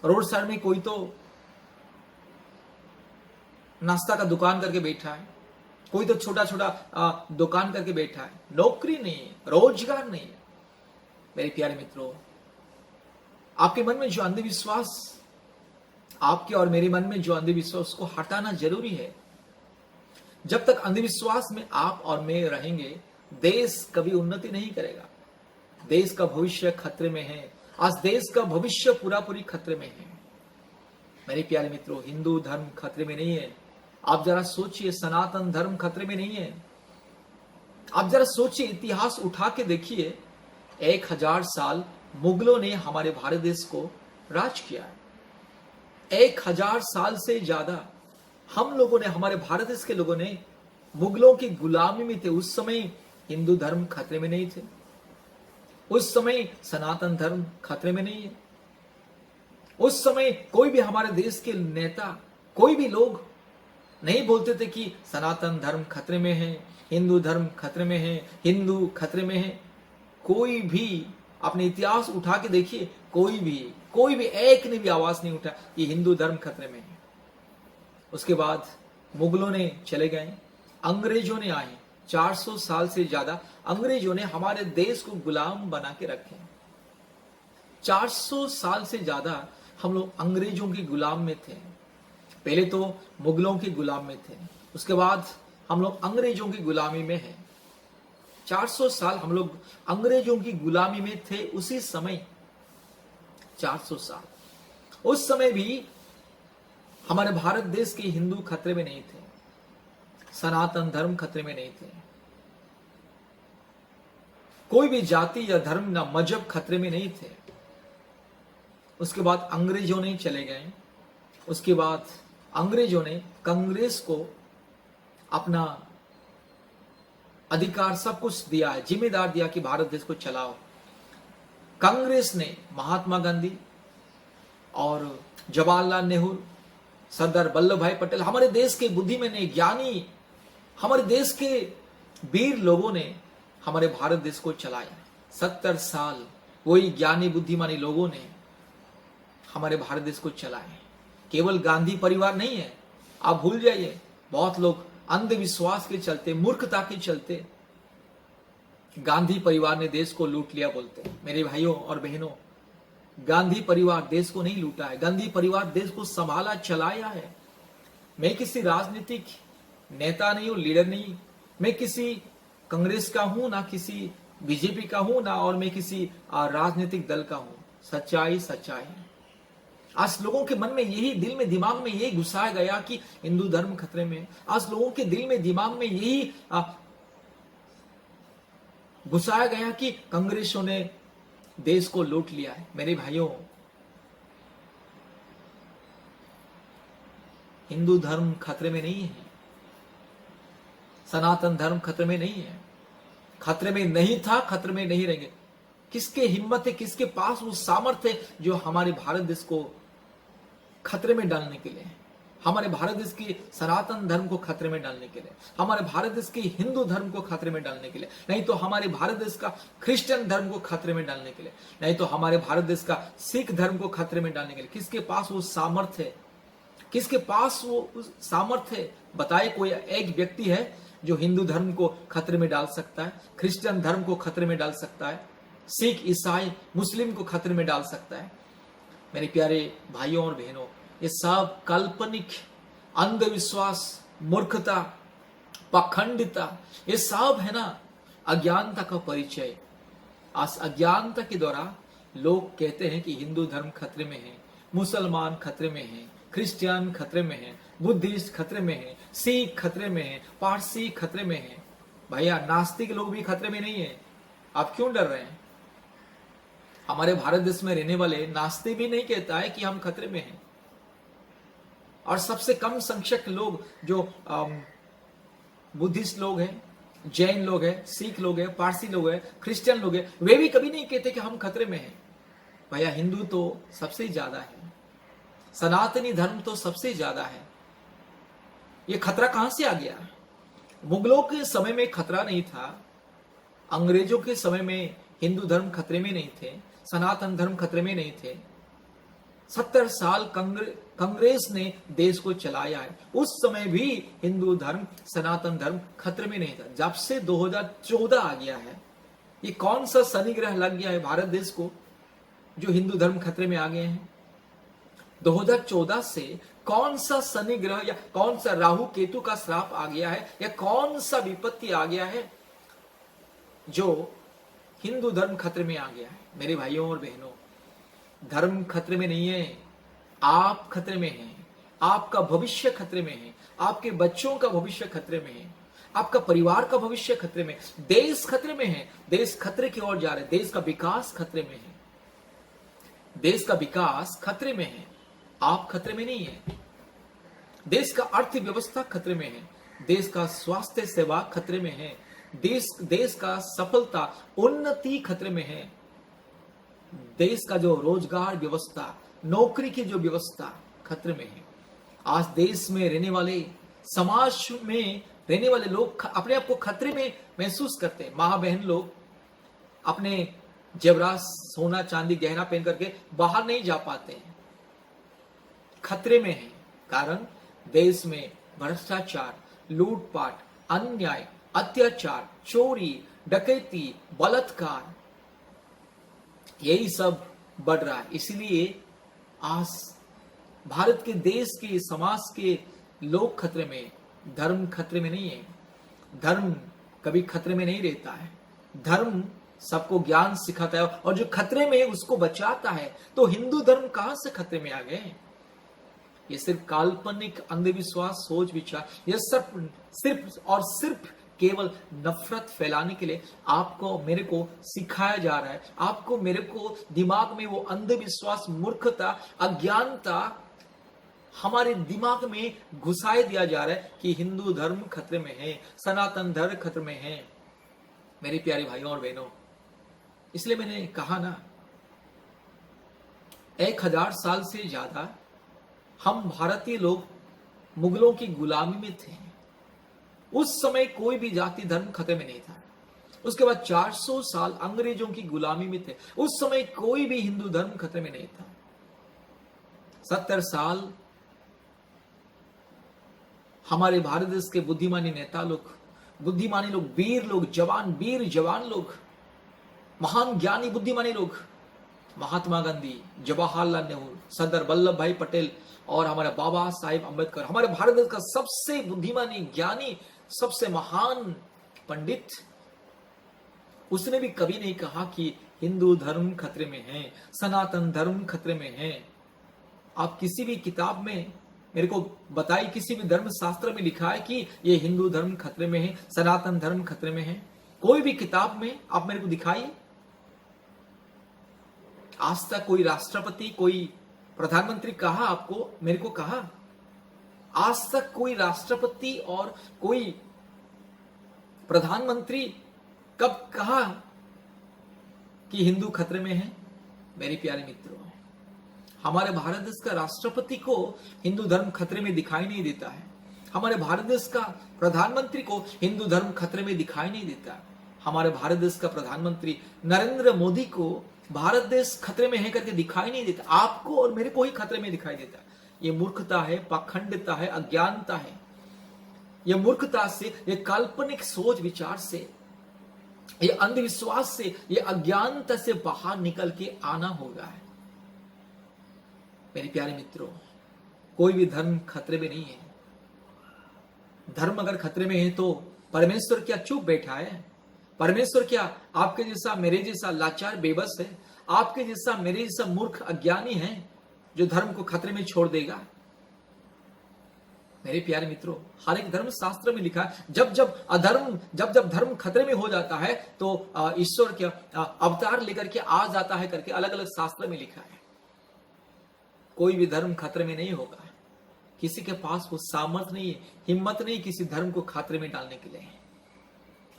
रोड साइड में कोई तो नाश्ता का दुकान करके बैठा है, कोई तो छोटा छोटा दुकान करके बैठा है। नौकरी नहीं है, रोजगार नहीं है। मेरे प्यारे मित्रों, आपके मन में जो अंधविश्वास, आपके और मेरे मन में जो अंधविश्वास, उसको हटाना जरूरी है। जब तक अंधविश्वास में आप और मैं रहेंगे, देश कभी उन्नति नहीं करेगा। देश का भविष्य खतरे में है। आज देश का भविष्य पूरा पूरी खतरे में है। मेरे प्यारे मित्रों, हिंदू धर्म खतरे में नहीं है। आप जरा सोचिए, सनातन धर्म खतरे में नहीं है। आप जरा सोचिए, इतिहास उठा के देखिए, 1000 साल मुगलों ने हमारे भारत देश को राज किया है। 1000 साल से ज्यादा हम लोगों ने, हमारे भारत देश के लोगों ने मुगलों की गुलामी में थे। उस समय हिंदू धर्म खतरे में नहीं थे, उस समय सनातन धर्म खतरे में नहीं है। उस समय कोई भी हमारे देश के नेता, कोई भी लोग नहीं बोलते थे कि सनातन धर्म खतरे में है, हिंदू धर्म खतरे में है, हिंदू खतरे में है। कोई भी अपने इतिहास उठा के देखिए, कोई भी एक ने भी आवाज नहीं उठा कि हिंदू धर्म खतरे में है। उसके बाद मुगलों ने चले गए, अंग्रेजों ने आए। 400 साल से ज्यादा अंग्रेजों ने हमारे देश को गुलाम बना के रखे। 400 साल से ज्यादा हम लोग अंग्रेजों की गुलाम में थे। पहले तो मुगलों की गुलाम में थे, उसके बाद हम लोग अंग्रेजों की गुलामी में हैं। 400 साल हम लोग अंग्रेजों की गुलामी में थे। उसी समय 400 साल, उस समय भी हमारे भारत देश के हिंदू खतरे में नहीं थे, सनातन धर्म खतरे में नहीं थे, कोई भी जाति या धर्म ना मजहब खतरे में नहीं थे। उसके बाद अंग्रेजों ने चले गए। उसके बाद अंग्रेजों ने कांग्रेस को अपना अधिकार सब कुछ दिया है, जिम्मेदार दिया कि भारत देश को चलाओ। कांग्रेस ने महात्मा गांधी और जवाहरलाल नेहरू, सरदार वल्लभ भाई पटेल, हमारे देश के बुद्धिमान ज्ञानी, हमारे देश के वीर लोगों ने हमारे भारत देश को चलाया। 70 साल वही ज्ञानी बुद्धिमानी लोगों ने हमारे भारत देश को चलाया। केवल गांधी परिवार नहीं है, आप भूल जाइए। बहुत लोग अंधविश्वास के चलते, मूर्खता के चलते गांधी परिवार ने देश को लूट लिया बोलते। मेरे भाइयों और बहनों, गांधी परिवार देश को नहीं लूटा है, गांधी परिवार देश को संभाला, चलाया है। मैं किसी राजनीतिक नेता नहीं हूं, लीडर नहीं, मैं किसी कांग्रेस का हूं, ना किसी बीजेपी का हूं ना और मैं किसी राजनीतिक दल का हूं। सच्चाई सच्चाई है। आज लोगों के मन में यही, दिल में दिमाग में यही घुसाया गया कि हिंदू धर्म खतरे में। आज लोगों के दिल में दिमाग में यही घुसाया गया कि कांग्रेसों ने देश को लूट लिया है। मेरे भाइयों, हिंदू धर्म खतरे में नहीं है, सनातन धर्म खतरे में नहीं है, खतरे में नहीं था, खतरे में नहीं रहेंगे। किसके हिम्मत है, किसके पास वो सामर्थ्य है जो हमारे भारत देश को खतरे में डालने के लिए, हमारे भारत देश की सनातन धर्म को खतरे में डालने के लिए, हमारे भारत देश की हिंदू धर्म को खतरे में डालने के लिए, नहीं तो हमारे भारत देश का क्रिश्चियन धर्म को खतरे में डालने के लिए, नहीं तो हमारे भारत देश का सिख धर्म को खतरे में डालने के लिए। किसके पास वो सामर्थ्य है, किसके पास वो सामर्थ्य है? बताए कोई एक व्यक्ति है जो हिंदू धर्म को खतरे में डाल सकता है, क्रिश्चियन धर्म को खतरे में डाल सकता है, सिख ईसाई मुस्लिम को खतरे में डाल सकता है? मेरे प्यारे भाइयों और बहनों, ये सब काल्पनिक अंधविश्वास, मूर्खता, पाखंडिता, ये सब है ना अज्ञानता का परिचय। आज अज्ञानता के द्वारा लोग कहते हैं कि हिंदू धर्म खतरे में है, मुसलमान खतरे में है, क्रिश्चियन खतरे में है, बुद्धिस्ट खतरे में है, सिख खतरे में है, पारसी खतरे में है। भैया, नास्तिक लोग भी खतरे में नहीं है। आप क्यों डर रहे हैं? हमारे भारत देश में रहने वाले नास्तिक भी नहीं कहता है कि हम खतरे में हैं। और सबसे कम संख्यक लोग जो बुद्धिस्ट लोग हैं, जैन लोग हैं, सिख लोग हैं, पारसी लोग हैं, क्रिश्चियन लोग हैं, वे भी कभी नहीं कहते कि हम खतरे में हैं। भैया, हिंदू तो सबसे ज्यादा है, सनातनी धर्म तो सबसे ज्यादा है। ये खतरा कहां से आ गया? मुगलों के समय में खतरा नहीं था, अंग्रेजों के समय में हिंदू धर्म खतरे में नहीं थे, सनातन धर्म खतरे में नहीं थे। 70 साल कांग्रेस ने देश को चलाया है, उस समय भी हिंदू धर्म, सनातन धर्म खतरे में नहीं था। जब से 2014 आ गया है, ये कौन सा शनि ग्रह लग गया है भारत देश को जो हिंदू धर्म खतरे में आ गए हैं? 2014 से कौन सा शनि ग्रह या कौन सा राहु केतु का श्राप आ गया है, या कौन सा विपत्ति आ गया है जो हिंदू धर्म खतरे में आ गया है? मेरे भाइयों और बहनों, धर्म खतरे में नहीं है, आप खतरे में हैं, आपका भविष्य खतरे में है, आपके बच्चों का भविष्य खतरे में है, आपका परिवार का भविष्य खतरे में, देश खतरे में है, देश खतरे की ओर जा रहा है, देश का विकास खतरे में है, देश का विकास खतरे में है, आप खतरे में नहीं है। देश का अर्थव्यवस्था खतरे में है, देश का स्वास्थ्य सेवा खतरे में है, देश का सफलता, उन्नति खतरे में है, देश का जो रोजगार व्यवस्था, नौकरी की जो व्यवस्था खतरे में है। आज देश में रहने वाले, समाज में रहने वाले लोग अपने आप को खतरे में महसूस करते हैं। माँ बहन लोग अपने जेवरात, सोना चांदी गहना पहन करके बाहर नहीं जा पाते हैं, खतरे में है। कारण देश में भ्रष्टाचार, लूटपाट, अन्याय, अत्याचार, चोरी, डकैती, बलात्कार, यही सब बढ़ रहा है। इसलिए आज भारत के, देश के, समाज के लोग खतरे में, धर्म खतरे में नहीं है। धर्म कभी खतरे में नहीं रहता है। धर्म सबको ज्ञान सिखाता है, और जो खतरे में है उसको बचाता है। तो हिंदू धर्म कहां से खतरे में आ गए? ये सिर्फ काल्पनिक अंधविश्वास, सोच विचार, यह सिर्फ केवल नफरत फैलाने के लिए आपको मेरे को सिखाया जा रहा है। आपको मेरे को दिमाग में वो अंधविश्वास, मूर्खता, अज्ञानता हमारे दिमाग में घुसाए दिया जा रहा है कि हिंदू धर्म खतरे में है, सनातन धर्म खतरे में है। मेरे प्यारे भाइयों और बहनों, इसलिए मैंने कहा ना, 1000 साल से ज्यादा हम भारतीय लोग मुगलों की गुलामी में थे। उस समय कोई भी जाति धर्म खतरे में नहीं था। उसके बाद 400 साल अंग्रेजों की गुलामी में थे, उस समय कोई भी हिंदू धर्म खतरे में नहीं था। 70 साल हमारे भारत देश के बुद्धिमानी नेता लोग, बुद्धिमानी लोग, वीर जवान लोग, महान ज्ञानी बुद्धिमानी लोग, महात्मा गांधी, जवाहरलाल नेहरू, सरदार वल्लभ भाई पटेल और हमारे बाबा साहेब अम्बेडकर, हमारे भारत देश का सबसे बुद्धिमानी, ज्ञानी, सबसे महान पंडित, उसने भी कभी नहीं कहा कि हिंदू धर्म खतरे में है, सनातन धर्म खतरे में है। आप किसी भी किताब में मेरे को बताइए, किसी भी धर्म शास्त्र में लिखा है कि ये हिंदू धर्म खतरे में है, सनातन धर्म खतरे में है? कोई भी किताब में आप मेरे को दिखाइए। आज तक कोई राष्ट्रपति, कोई प्रधानमंत्री कहा आपको, मेरे को कहा? आज तक कोई राष्ट्रपति और कोई प्रधानमंत्री कब कहा कि हिंदू खतरे में है? मेरे प्यारे मित्रों, हमारे भारत देश का राष्ट्रपति को हिंदू धर्म खतरे में दिखाई नहीं देता है। हमारे भारत देश का प्रधानमंत्री को हिंदू धर्म खतरे में दिखाई नहीं देता। हमारे भारत देश का प्रधानमंत्री नरेंद्र मोदी को भारत देश खतरे में है करके दिखाई नहीं देता। आपको और मेरे को ही खतरे में दिखाई देता। ये मूर्खता है, पाखंडता है, अज्ञानता है। ये मूर्खता से, ये काल्पनिक सोच विचार से, ये अंधविश्वास से, ये अज्ञानता से बाहर निकल के आना होगा। मेरे प्यारे मित्रों, कोई भी धर्म खतरे में नहीं है। धर्म अगर खतरे में है तो परमेश्वर क्या चुप बैठा है? परमेश्वर क्या आपके जैसा, मेरे जैसा लाचार बेबस है? आपके जैसा, मेरे जैसा मूर्ख अज्ञानी है जो धर्म को खतरे में छोड़ देगा? मेरे प्यारे मित्रों, हर एक धर्म शास्त्र में लिखा है, जब जब धर्म खतरे में हो जाता है तो ईश्वर क्या अवतार लेकर के आ जाता है करके अलग अलग शास्त्र में लिखा है। कोई भी धर्म खतरे में नहीं होगा। किसी के पास वो सामर्थ्य नहीं है, हिम्मत नहीं किसी धर्म को खतरे में डालने के लिए।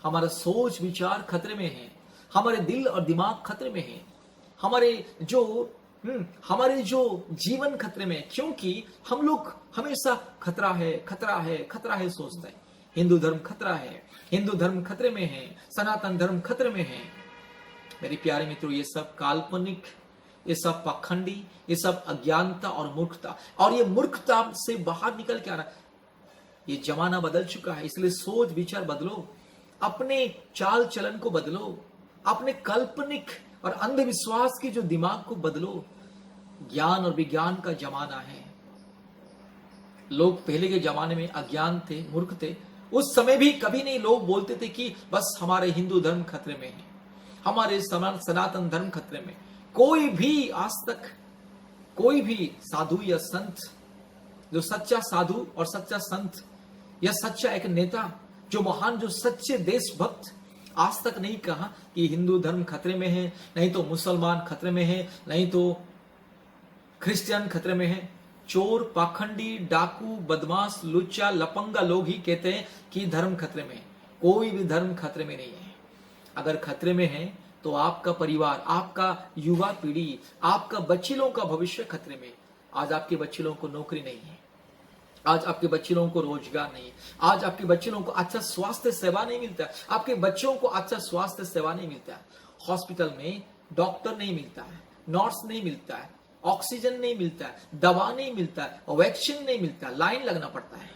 हमारा सोच विचार खतरे में है, हमारे दिल और दिमाग खतरे में है, हमारे जो जीवन खतरे में है, क्योंकि हम लोग हमेशा खतरा है सोचते हैं। हिंदू धर्म खतरा है, हिंदू धर्म खतरे में है, सनातन धर्म खतरे में है। मेरे प्यारे मित्रों, ये सब काल्पनिक, ये सब पाखंडी, ये सब अज्ञानता और मूर्खता, और ये मूर्खता से बाहर निकल के आना। ये जमाना बदल चुका है, इसलिए सोच विचार बदलो, अपने चाल चलन को बदलो, अपने काल्पनिक और अंधविश्वास की जो दिमाग को बदलो। ज्ञान और विज्ञान का जमाना है। लोग पहले के जमाने में अज्ञान थे, मूर्ख थे। उस समय भी कभी नहीं लोग बोलते थे कि बस हमारे हिंदू धर्म खतरे में है, हमारे सनातन धर्म खतरे में। कोई भी आज तक, कोई भी साधु या संत, जो सच्चा साधु और सच्चा संत या सच्चा एक नेता, जो महान, जो सच्चे देशभक्त, आज तक नहीं कहा कि हिंदू धर्म खतरे में है, नहीं तो मुसलमान खतरे में है, नहीं तो क्रिश्चियन खतरे में है। चोर, पाखंडी, डाकू, बदमाश, लुच्चा, लपंगा लोग ही कहते हैं कि धर्म खतरे में है। कोई भी धर्म खतरे में नहीं है। अगर खतरे में है तो आपका परिवार, आपका युवा पीढ़ी, आपका बच्चे लोगों का भविष्य खतरे में। आज आपके बच्चे लोगों को नौकरी नहीं है, आज आपके बच्चे लोगों को रोजगार नहीं है, आज आपके बच्चे लोगों को अच्छा स्वास्थ्य सेवा नहीं मिलता है, आपके बच्चों को अच्छा स्वास्थ्य सेवा नहीं मिलता है। हॉस्पिटल में डॉक्टर नहीं मिलता है, नर्स नहीं मिलता है, ऑक्सीजन नहीं मिलता है, दवा नहीं मिलता है, वैक्सीन नहीं मिलता, लाइन लगना पड़ता है,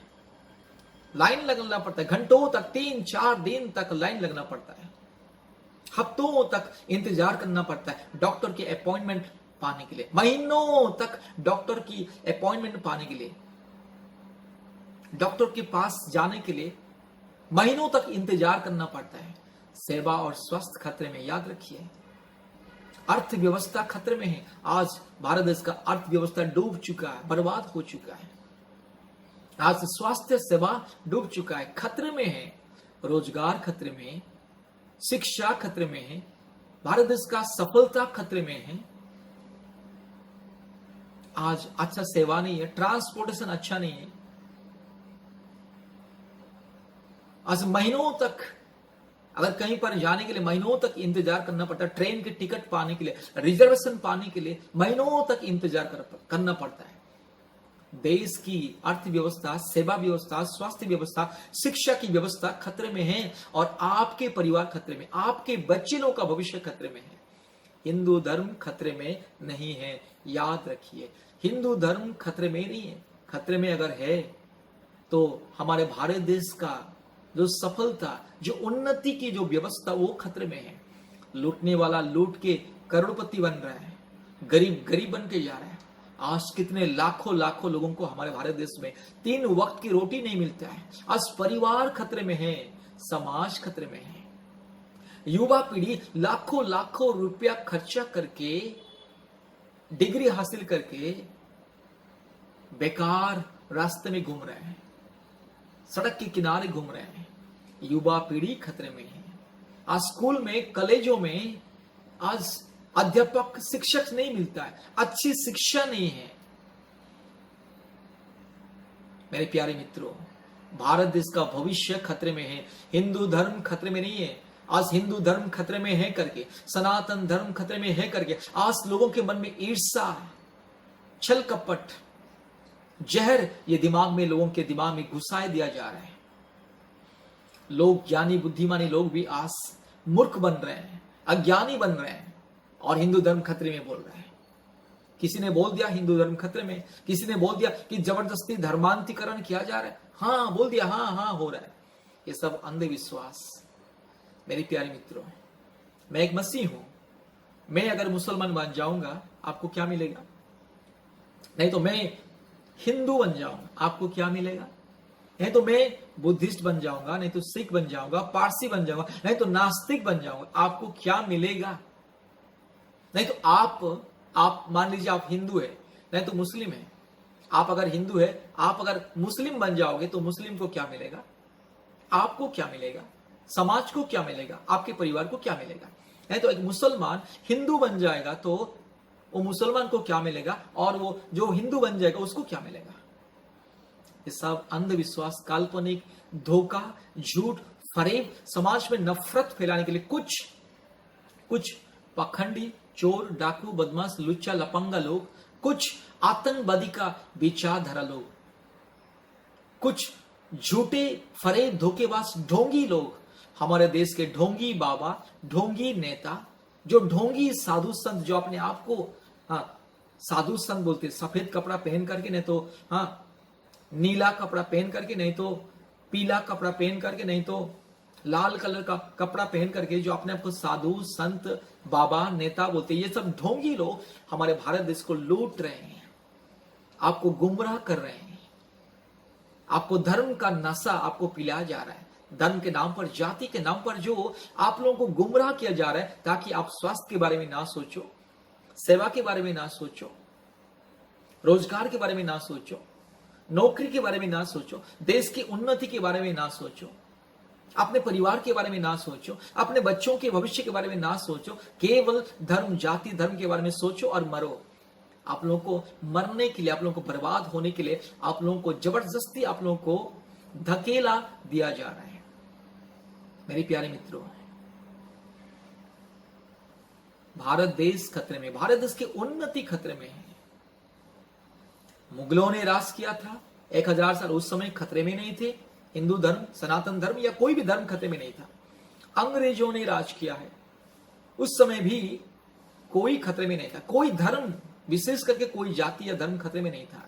लाइन लगना पड़ता है घंटों तक, 3-4 दिन तक लाइन लगना पड़ता है, हफ्तों तक इंतजार करना पड़ता है डॉक्टर की अपॉइंटमेंट पाने के लिए, महीनों तक डॉक्टर की अपॉइंटमेंट पाने के लिए, डॉक्टर के पास जाने के लिए महीनों तक इंतजार करना पड़ता है। सेवा और स्वास्थ्य खतरे में, याद रखिए। अर्थव्यवस्था खतरे में है। आज भारत देश का अर्थव्यवस्था डूब चुका है, बर्बाद हो चुका है। आज स्वास्थ्य सेवा डूब चुका है, खतरे में है। रोजगार खतरे में है, शिक्षा खतरे में है, भारत देश का सफलता खतरे में है। आज अच्छा सेवा नहीं है, ट्रांसपोर्टेशन अच्छा नहीं है। आज महीनों तक, अगर कहीं पर जाने के लिए महीनों तक इंतजार करना पड़ता है, ट्रेन के टिकट पाने के लिए, रिजर्वेशन पाने के लिए महीनों तक इंतजार करना पड़ता है। देश की अर्थव्यवस्था, सेवा व्यवस्था, स्वास्थ्य व्यवस्था, शिक्षा की व्यवस्था खतरे में है, और आपके परिवार खतरे में, आपके बच्चे लोगों का भविष्य खतरे में है। हिंदू धर्म खतरे में नहीं है, याद रखिए। हिंदू धर्म खतरे में नहीं है। खतरे में अगर है तो हमारे भारत देश का जो सफलता, जो उन्नति की जो व्यवस्था, वो खतरे में है। लूटने वाला लूट के करोड़पति बन रहा है, गरीब गरीब बन के जा रहा है। आज कितने लाखों लाखों लोगों को हमारे भारत देश में 3 वक्त की रोटी नहीं मिलता है। आज परिवार खतरे में है, समाज खतरे में है। युवा पीढ़ी लाखों लाखों रुपया खर्चा करके डिग्री हासिल करके बेकार रास्ते में घूम रहे हैं, सड़क के किनारे घूम रहे हैं। युवा पीढ़ी खतरे में है। आज स्कूल में, कॉलेजों में आज अध्यापक, शिक्षक नहीं मिलता है, अच्छी शिक्षा नहीं है। मेरे प्यारे मित्रों, भारत देश का भविष्य खतरे में है। हिंदू धर्म खतरे में नहीं है। आज हिंदू धर्म खतरे में है करके, सनातन धर्म खतरे में है करके आज लोगों के मन में ईर्ष्या, छल कपट, जहर ये दिमाग में, लोगों के दिमाग में घुसाए दिया जा रहा है। लोग, ज्ञानी बुद्धिमानी लोग भी आज मूर्ख बन रहे हैं, अज्ञानी बन रहे हैं और हिंदू धर्म खतरे में बोल रहे हैं। किसी ने बोल दिया हिंदू धर्म खतरे में, किसी ने बोल दिया कि जबरदस्ती धर्मांतरीकरण किया जा रहा है, हाँ बोल दिया, हाँ हो रहा है। ये सब अंधविश्वास। मेरे प्यारे मित्रों, मैं एक मसीह हूं। मैं अगर मुसलमान बन जाऊंगा आपको क्या मिलेगा? नहीं तो मैं हिंदू बन जाऊंगा, आपको क्या मिलेगा? नहीं तो मैं बुद्धिस्ट बन जाऊंगा, नहीं तो सिख बन जाऊंगा, पारसी बन जाऊंगा, नहीं तो नास्तिक बन जाऊंगा, आपको क्या मिलेगा? नहीं तो आप मान लीजिए आप हिंदू है, नहीं तो मुस्लिम है। आप अगर हिंदू है, आप अगर मुस्लिम बन जाओगे तो मुस्लिम को क्या मिलेगा? आपको क्या मिलेगा? समाज को क्या मिलेगा? आपके परिवार को क्या मिलेगा? नहीं तो एक मुसलमान हिंदू बन जाएगा तो वो मुसलमान को क्या मिलेगा, और वो जो हिंदू बन जाएगा उसको क्या मिलेगा? ये सब अंधविश्वास, काल्पनिक, धोखा, झूठ, फरेब, समाज में नफरत फैलाने के लिए कुछ पखंडी, चोर, डाकू, बदमाश, लुच्चा, लपंगा लोग, कुछ आतंकवादी का विचारधारा लोग, कुछ झूठे, फरेब, धोखेबाज, ढोंगी लोग, हमारे देश के ढोंगी बाबा, ढोंगी नेता, जो ढोंगी साधु संत, जो अपने आप को साधु संत बोलते, सफेद कपड़ा पहन करके, नहीं तो नीला कपड़ा पहन करके, नहीं तो पीला कपड़ा पहन करके, नहीं तो लाल कलर का कपड़ा पहन करके, जो अपने आप को साधु संत, बाबा, नेता बोलते, ये सब ढोंगी लोग हमारे भारत देश को लूट रहे हैं, आपको गुमराह कर रहे हैं, आपको धर्म का नशा आपको पिलाया जा रहा है। धर्म के नाम पर, जाति के नाम पर जो आप लोगों को गुमराह किया जा रहा है, ताकि आप स्वास्थ्य के बारे में ना सोचो, सेवा के बारे में ना सोचो, रोजगार के बारे में ना सोचो, नौकरी के बारे में ना सोचो, देश की उन्नति के बारे में ना सोचो, अपने परिवार के बारे में ना सोचो, अपने बच्चों के भविष्य के बारे में ना सोचो, केवल धर्म, जाति, धर्म के बारे में सोचो और मरो। आप लोगों को मरने के लिए, आप लोगों को बर्बाद होने के लिए, आप लोगों को जबरदस्ती, आप लोगों को धकेला दिया जा रहा है। मेरे प्यारे मित्रों, भारत देश खतरे में, भारत देश की उन्नति खतरे में है। मुगलों ने राज किया था 1000 साल, उस समय खतरे में नहीं थे हिंदू धर्म, सनातन धर्म या कोई भी धर्म खतरे में नहीं था। अंग्रेजों ने राज किया है, उस समय भी कोई खतरे में नहीं था, कोई धर्म, विशेष करके कोई जाति या धर्म खतरे में नहीं था।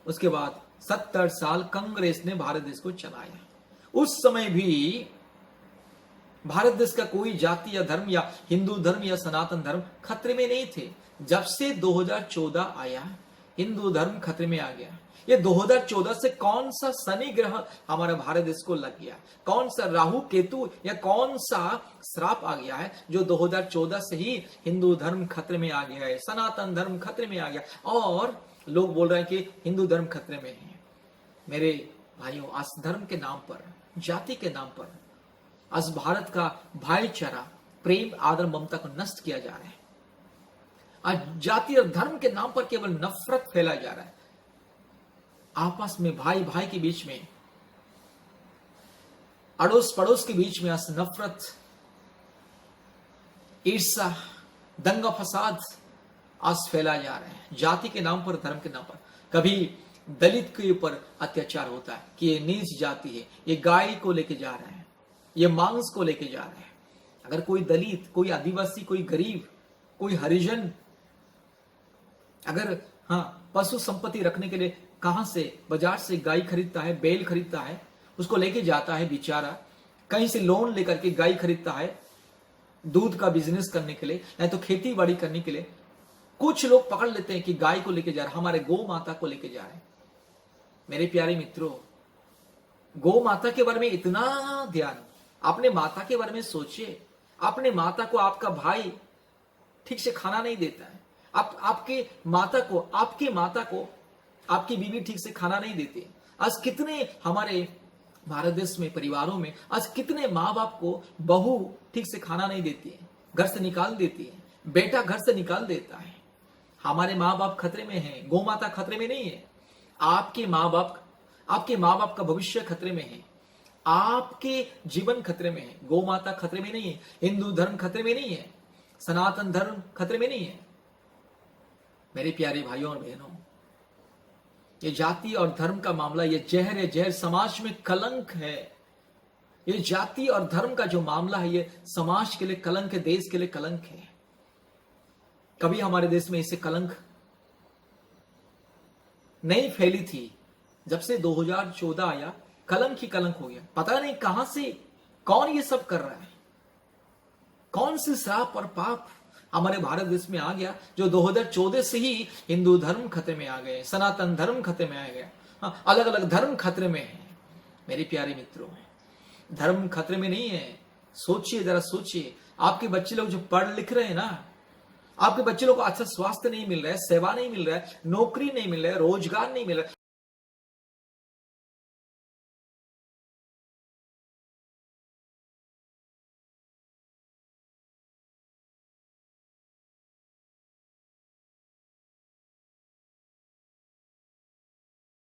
उसके बाद 70 साल कांग्रेस ने भारत देश को चलाया, उस समय भी भारत देश का कोई जाति या धर्म या हिंदू धर्म या सनातन धर्म खतरे में नहीं थे। जब से 2014 आया, हिंदू धर्म खतरे में आ गया। ये 2014 से कौन सा शनि ग्रह हमारे भारत देश को लग गया, कौन सा राहु केतु या कौन सा श्राप आ गया है, जो 2014 से ही हिंदू धर्म खतरे में आ गया है, सनातन धर्म खतरे में आ गया, और लोग बोल रहे हैं कि हिंदू धर्म खतरे में है। मेरे भाइयों, आज धर्म के नाम पर, जाति के नाम पर आज भारत का भाईचारा, प्रेम, आदर, ममता को नष्ट किया जा रहा है। आज जाति और धर्म के नाम पर केवल नफरत फैलाया जा रहा है। आपस में, भाई भाई के बीच में, अड़ोस पड़ोस के बीच में आज नफरत, ईर्ष्या, दंगा फसाद आज फैलाया जा रहा है, जाति के नाम पर, धर्म के नाम पर। कभी दलित के ऊपर अत्याचार होता है कि ये नीच जाति है, ये गाय को लेके जा रहा है, ये मांस को लेके जा रहा है। अगर कोई दलित, कोई आदिवासी, कोई गरीब, कोई हरिजन अगर पशु संपत्ति रखने के लिए कहां से, बाजार से गाय खरीदता है, बैल खरीदता है, उसको लेके जाता है बेचारा, कहीं से लोन लेकर के गाय खरीदता है दूध का बिजनेस करने के लिए, नहीं तो खेती बाड़ी करने के लिए। कुछ लोग पकड़ लेते हैं कि गाय को लेके जा रहा है, हमारे गौ माता को लेके जा रहे हैं। मेरे प्यारे मित्रों, गौ माता के बारे में इतना ध्यान अपने माता के बारे में सोचिए। अपने माता को आपका भाई ठीक से खाना नहीं देता है, आपके माता को आपकी बीवी ठीक से खाना नहीं देती। आज कितने हमारे भारत देश में परिवारों में आज कितने माँ बाप को बहू ठीक से खाना नहीं देती है, घर से निकाल देती है, बेटा घर से निकाल देता है। हमारे माँ बाप खतरे में हैं, गौ माता खतरे में नहीं है। आपके माँ बाप का भविष्य खतरे में है, आपके जीवन खतरे में है। गौ माता खतरे में नहीं है, हिंदू धर्म खतरे में नहीं है, सनातन धर्म खतरे में नहीं है। मेरे प्यारे भाइयों और बहनों, ये जाति और धर्म का मामला, ये जहर है, जहर समाज में कलंक है। ये जाति और धर्म का जो मामला है, ये समाज के लिए कलंक है, देश के लिए कलंक है। कभी हमारे देश में इसे कलंक नहीं फैली थी। जब से 2014 आया, कलंक ही कलंक हो गया। पता नहीं कहां से कौन ये सब कर रहा है, कौन सी श्राप और पाप हमारे भारत देश में आ गया, जो 2014 से ही हिंदू धर्म खतरे में आ गए, सनातन धर्म खतरे में आ गया, अलग अलग धर्म खतरे में है। मेरे प्यारे मित्रों, धर्म खतरे में नहीं है। सोचिए, जरा सोचिए, आपके बच्चे लोग जो पढ़ लिख रहे हैं ना, आपके बच्चे लोग को अच्छा स्वास्थ्य नहीं मिल रहा है, सेवा नहीं मिल रहा है, नौकरी नहीं मिल रहा है, रोजगार नहीं मिल रहा है,